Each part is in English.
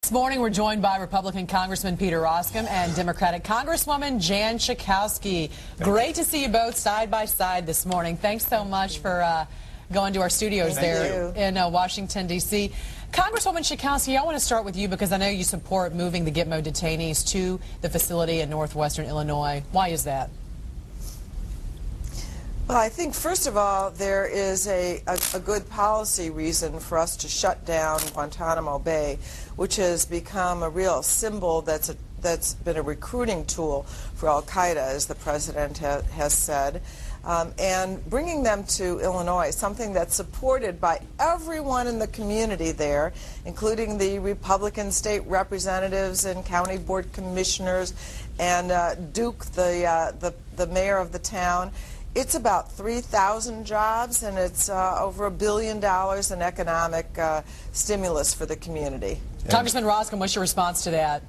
This morning, we're joined by Republican Congressman Peter Roskam and Democratic Congresswoman Jan Schakowsky. Great to see you both side by side this morning. Thanks so much for going to our studios there in Washington, D.C. Congresswoman Schakowsky, I want to start with you because I know you support moving the Gitmo detainees to the facility in northwestern Illinois. Why is that? Well, I think, first of all, there is a good policy reason for us to shut down Guantanamo Bay, which has become a real symbol that's been a recruiting tool for al-Qaeda, as the president has said. And bringing them to Illinois, something that's supported by everyone in the community there, including the Republican state representatives and county board commissioners, and Duke, the mayor of the town. It's about 3,000 jobs, and it's over $1 billion in economic stimulus for the community. Congressman Roskam, what's your response to that?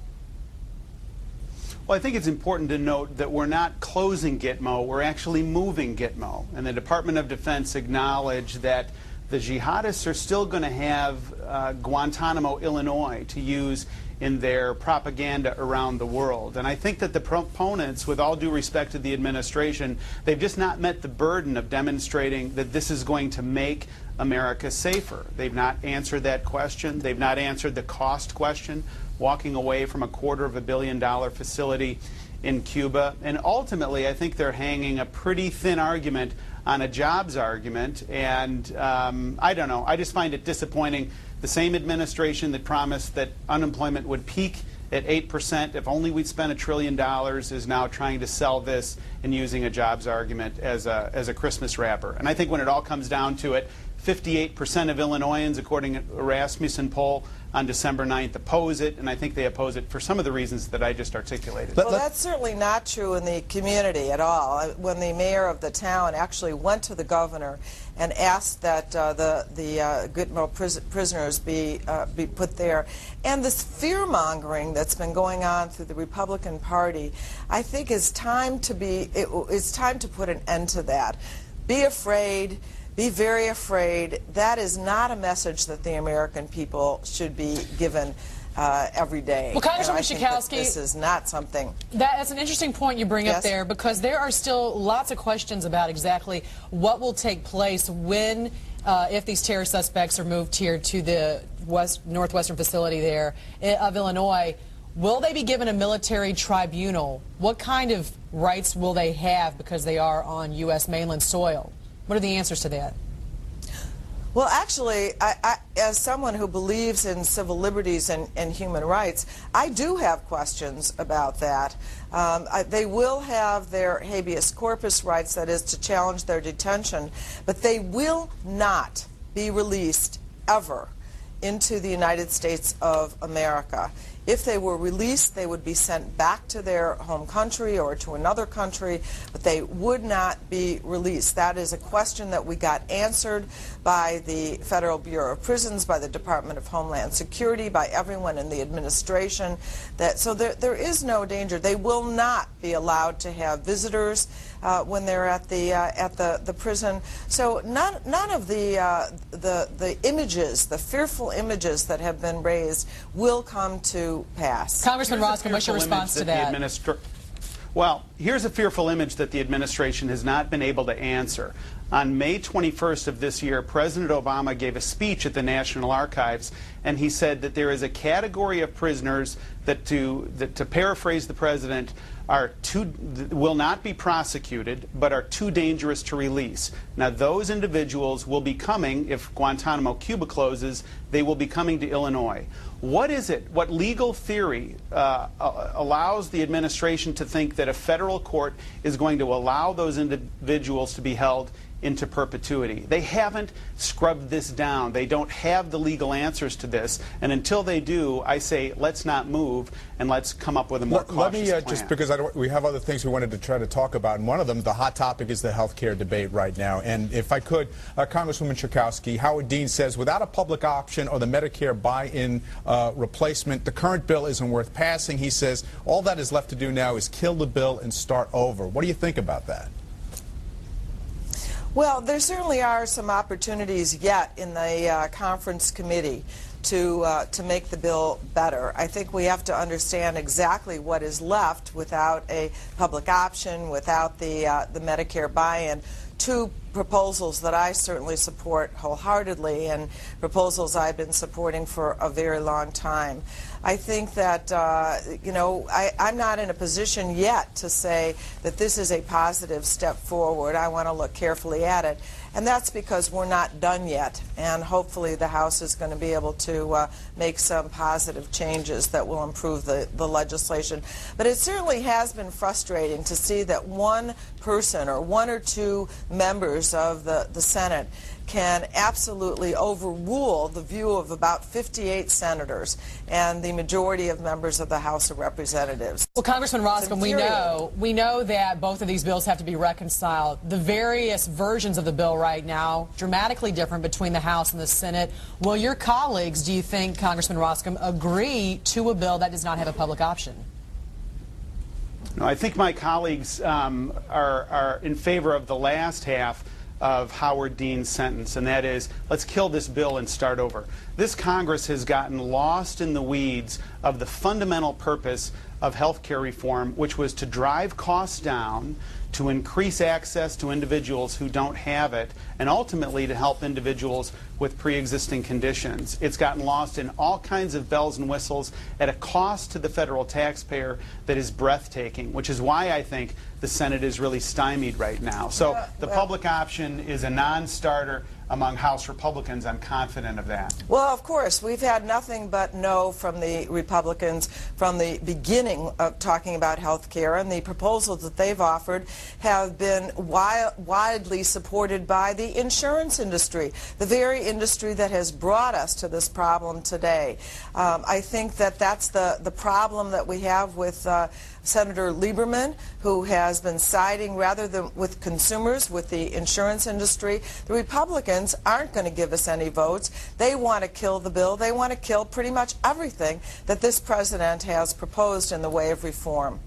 Well, I think it's important to note that we're not closing Gitmo, we're actually moving Gitmo. And the Department of Defense acknowledged that the jihadists are still going to have Guantanamo, Illinois, to use in their propaganda around the world. And I think that the proponents, with all due respect to the administration, they've just not met the burden of demonstrating that this is going to make America safer. They've not answered that question. They've not answered the cost question, walking away from a $250 million facility in Cuba. And ultimately, I think they're hanging a pretty thin argument on a jobs argument. And I don't know. I just find it disappointing. The same administration that promised that unemployment would peak at 8%, if only we'd spent $1 trillion, is now trying to sell this and using a jobs argument as a Christmas wrapper. And I think when it all comes down to it, 58% of Illinoisans, according to a Rasmussen poll on December 9th, oppose it, and I think they oppose it for some of the reasons that I just articulated. Well, that's certainly not true in the community at all. When the mayor of the town actually went to the governor and asked that the Gitmo prisoners be put there, and this fear-mongering that's been going on through the Republican Party, I think it's time to put an end to that. Be afraid. Be very afraid. That is not a message that the American people should be given every day. Well, Congresswoman Schakowsky, this is not something. That's an interesting point you bring up there, because there are still lots of questions about exactly what will take place when, if these terror suspects are moved here to the northwestern facility there of Illinois. Will they be given a military tribunal? What kind of rights will they have because they are on U.S. mainland soil? What are the answers to that? Well, actually, as someone who believes in civil liberties and human rights, I do have questions about that. They will have their habeas corpus rights, that is, to challenge their detention, but they will not be released ever into the United States of America. If they were released, they would be sent back to their home country or to another country, but they would not be released. That is a question that we got answered by the Federal Bureau of Prisons, by the Department of Homeland Security, by everyone in the administration. So there is no danger. They will not be allowed to have visitors when they're at the prison. So none of the images, the fearful images that have been raised, will come to pass. Congressman Roskam, what's your response to that? Well, here's a fearful image that the administration has not been able to answer. On May 21st of this year, President Obama gave a speech at the National Archives, and he said that there is a category of prisoners that, to paraphrase the president, will not be prosecuted, but are too dangerous to release. Now, those individuals will be coming, if Guantanamo, Cuba closes, they will be coming to Illinois. What is it? What legal theory allows the administration to think that a federal court is going to allow those individuals to be held into perpetuity? They haven't scrubbed this down. They don't have the legal answers to this. And until they do, I say let's not move and let's come up with a more cautious plan. Just because we have other things we wanted to try to talk about, and one of them, the hot topic, is the health care debate right now. And if I could, Congresswoman Schakowsky, Howard Dean says without a public option or the Medicare buy-in replacement, the current bill isn't worth passing. He says all that is left to do now is kill the bill and start over. What do you think about that? Well, there certainly are some opportunities yet in the conference committee to make the bill better. I think we have to understand exactly what is left without a public option, without the Medicare buy-in. Two proposals that I certainly support wholeheartedly, and proposals I've been supporting for a very long time. I think that, you know, I'm not in a position yet to say that this is a positive step forward. I want to look carefully at it. And that's because we're not done yet. And hopefully the House is going to be able to make some positive changes that will improve the legislation. But it certainly has been frustrating to see that one person or one or two members of the Senate can absolutely overrule the view of about 58 senators and the majority of members of the House of Representatives. Well, Congressman Roskam, we know that both of these bills have to be reconciled. The various versions of the bill right now, dramatically different between the House and the Senate. Will your colleagues, do you think, Congressman Roskam, agree to a bill that does not have a public option? No, I think my colleagues are in favor of the last half of Howard Dean's sentence, and that is, let's kill this bill and start over. This Congress has gotten lost in the weeds of the fundamental purpose of health care reform, which was to drive costs down, to increase access to individuals who don't have it, and ultimately to help individuals with pre-existing conditions. It's gotten lost in all kinds of bells and whistles at a cost to the federal taxpayer that is breathtaking, which is why I think the Senate is really stymied right now. So the public option is a non-starter among House Republicans. I'm confident of that. Well, of course, we've had nothing but no from the Republicans from the beginning of talking about health care, and the proposals that they've offered have been widely supported by the insurance industry, the very industry that has brought us to this problem today. I think that that's the problem that we have with Senator Lieberman, who has been siding rather than with consumers, with the insurance industry. The Republicans aren't going to give us any votes. They want to kill the bill. They want to kill pretty much everything that this president has proposed in the way of reform.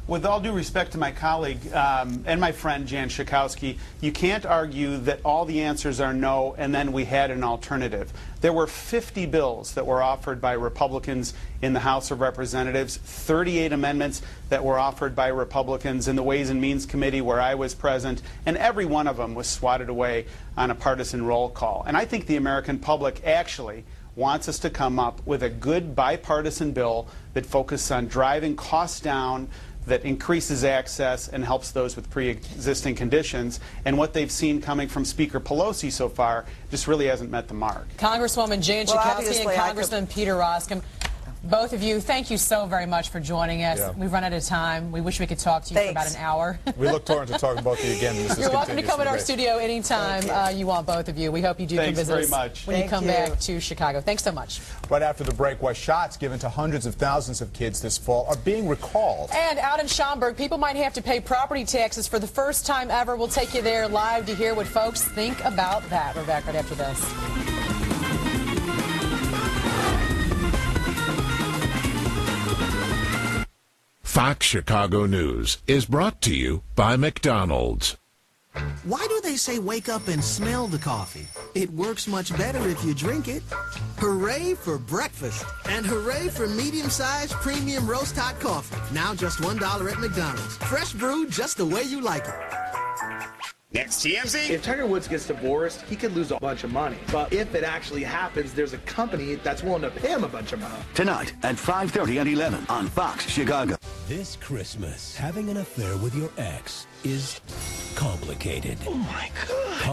With all due respect to my colleague and my friend Jan Schakowsky, you can't argue that all the answers are no and then we had an alternative. There were 50 bills that were offered by Republicans in the House of Representatives, 38 amendments that were offered by Republicans in the Ways and Means Committee where I was present, and every one of them was swatted away on a partisan roll call. And I think the American public actually wants us to come up with a good bipartisan bill that focuses on driving costs down, that increases access and helps those with pre-existing conditions. And what they've seen coming from Speaker Pelosi so far just really hasn't met the mark. Congresswoman Jan Schakowsky and Congressman Peter Roskam, both of you, thank you so very much for joining us. Yeah. We've run out of time. We wish we could talk to you for about an hour. We look forward to talking about you again. You're welcome to come in our studio anytime you want, both of you. We hope you do come visit us when you come back to Chicago. Thanks so much. Right after the break, why shots given to hundreds of thousands of kids this fall are being recalled. And out in Schaumburg, people might have to pay property taxes for the first time ever. We'll take you there live to hear what folks think about that. We're back right after this. Fox Chicago News is brought to you by McDonald's. Why do they say wake up and smell the coffee? It works much better if you drink it. Hooray for breakfast, and hooray for medium-sized premium roast hot coffee. Now just $1 at McDonald's. Fresh brewed just the way you like it. Next, TMZ. If Tiger Woods gets divorced, he could lose a bunch of money. But if it actually happens, there's a company that's willing to pay him a bunch of money. Tonight at 5:30 and 11 on Fox Chicago. This Christmas, having an affair with your ex is complicated. Oh, my God.